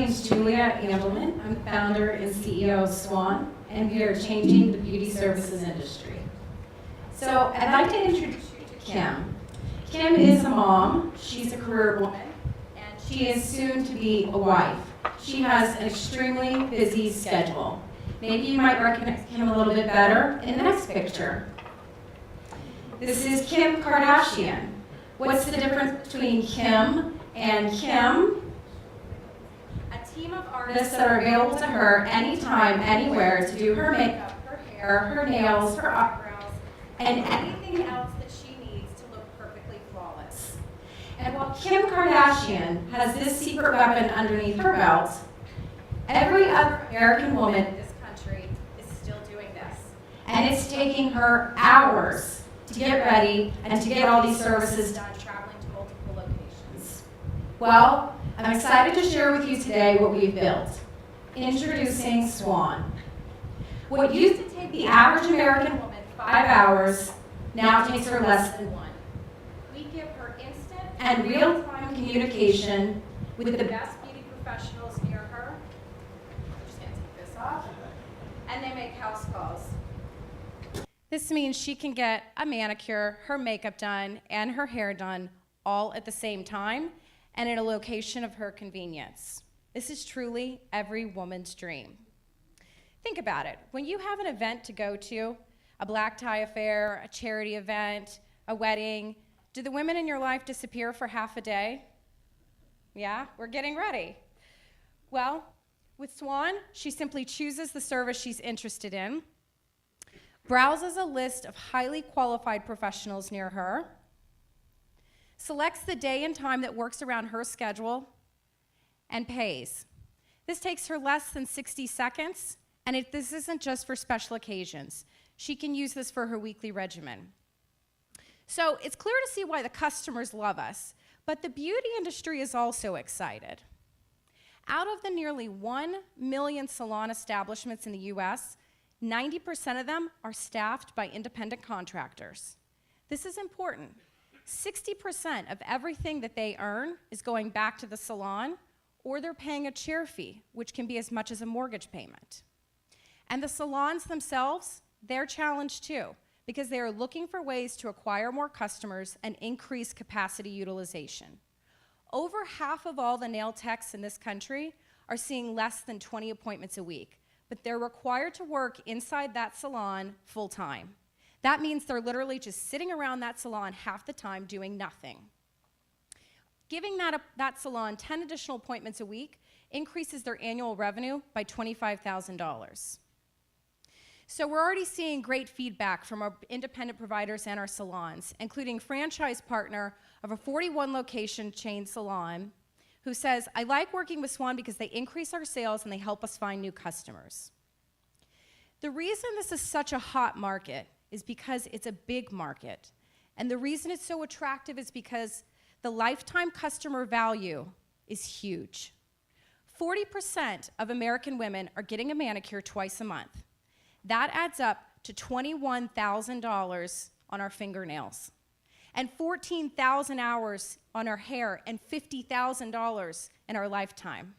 name's Julia Ambelman. I'm the founder and CEO of Swan, and we are changing the beauty services industry. So I'd like to introduce you to Kim. Kim is a mom, she's a career woman, and she is soon to be a wife. She has an extremely busy schedule. Maybe you might recognize Kim a little bit better in the next picture. This is Kim Kardashian. What's the difference between Kim and Kim? A team of artists that are available to her anytime, anywhere to do her makeup, her hair, her nails, her eyebrows, and anything else that she needs to look perfectly flawless. And while Kim Kardashian has this secret weapon underneath her belt, every other American woman in this country is still doing this. And it's taking her hours to get ready and to get all these services done, traveling to multiple locations. Well, I'm excited to share with you today what we've built. Introducing Swan. What used to take the average American woman 5 hours now takes her less than 1. We give her instant and real-time communication with the best beauty professionals near her. I'm just going to take this off. And they make house calls. This means she can get a manicure, her makeup done, and her hair done all at the same time and in a location of her convenience. This is truly every woman's dream. Think about it. When you have an event to go to, a black tie affair, a charity event, a wedding, do the women in your life disappear for half a day? Yeah, we're getting ready. Well, with Swan, she simply chooses the service she's interested in, browses a list of highly qualified professionals near her, selects the day and time that works around her schedule, and pays. This takes her less than 60 seconds, and this isn't just for special occasions. She can use this for her weekly regimen. So it's clear to see why the customers love us, but the beauty industry is also excited. Out of the nearly 1 million salon establishments in the US, 90% of them are staffed by independent contractors. This is important. 60% of everything that they earn is going back to the salon, or they're paying a chair fee, which can be as much as a mortgage payment. And the salons themselves, they're challenged too, because they are looking for ways to acquire more customers and increase capacity utilization. Over half of all the nail techs in this country are seeing less than 20 appointments a week, but they're required to work inside that salon full time. That means they're literally just sitting around that salon half the time doing nothing. Giving that salon 10 additional appointments a week increases their annual revenue by $25,000. So we're already seeing great feedback from our independent providers and our salons, including franchise partner of a 41 location chain salon who says, "I like working with Swan because they increase our sales and they help us find new customers." The reason this is such a hot market is because it's a big market. And the reason it's so attractive is because the lifetime customer value is huge. 40% of American women are getting a manicure twice a month. That adds up to $21,000 on our fingernails, and 14,000 hours on our hair, and $50,000 in our lifetime.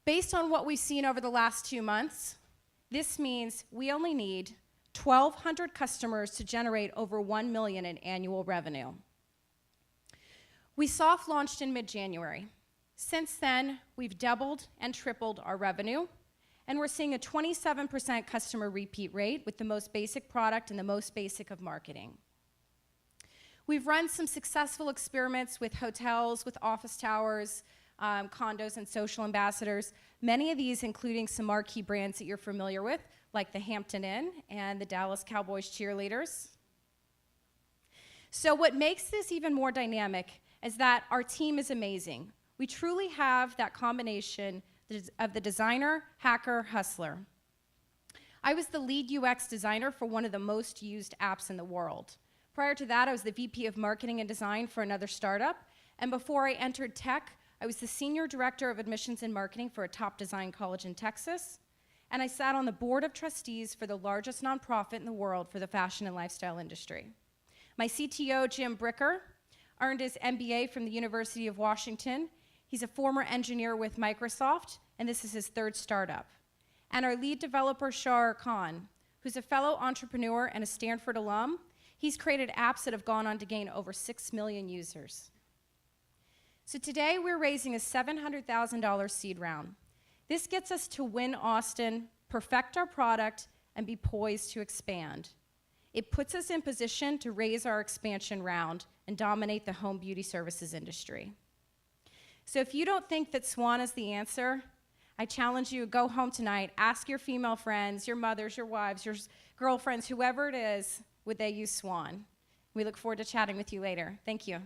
Based on what we've seen over the last 2 months, this means we only need 1,200 customers to generate over $1 million in annual revenue. We soft launched in mid-January. Since then, we've doubled and tripled our revenue, and we're seeing a 27% customer repeat rate with the most basic product and the most basic of marketing. We've run some successful experiments with hotels, with office towers, condos, and social ambassadors, many of these including some marquee brands that you're familiar with, like the Hampton Inn and the Dallas Cowboys cheerleaders. So what makes this even more dynamic is that our team is amazing. We truly have that combination of the designer, hacker, hustler. I was the lead UX designer for one of the most used apps in the world. Prior to that, I was the VP of marketing and design for another startup. And before I entered tech, I was the senior director of admissions and marketing for a top design college in Texas. And I sat on the board of trustees for the largest nonprofit in the world for the fashion and lifestyle industry. My CTO, Jim Bricker, earned his MBA from the University of Washington. He's a former engineer with Microsoft, and this is his third startup. And our lead developer, Shahar Khan, who's a fellow entrepreneur and a Stanford alum. He's created apps that have gone on to gain over 6 million users. So today we're raising a $700,000 seed round. This gets us to win Austin, perfect our product, and be poised to expand. It puts us in position to raise our expansion round and dominate the home beauty services industry. So if you don't think that Swan is the answer, I challenge you to go home tonight, ask your female friends, your mothers, your wives, your girlfriends, whoever it is, would they use Swan? We look forward to chatting with you later. Thank you.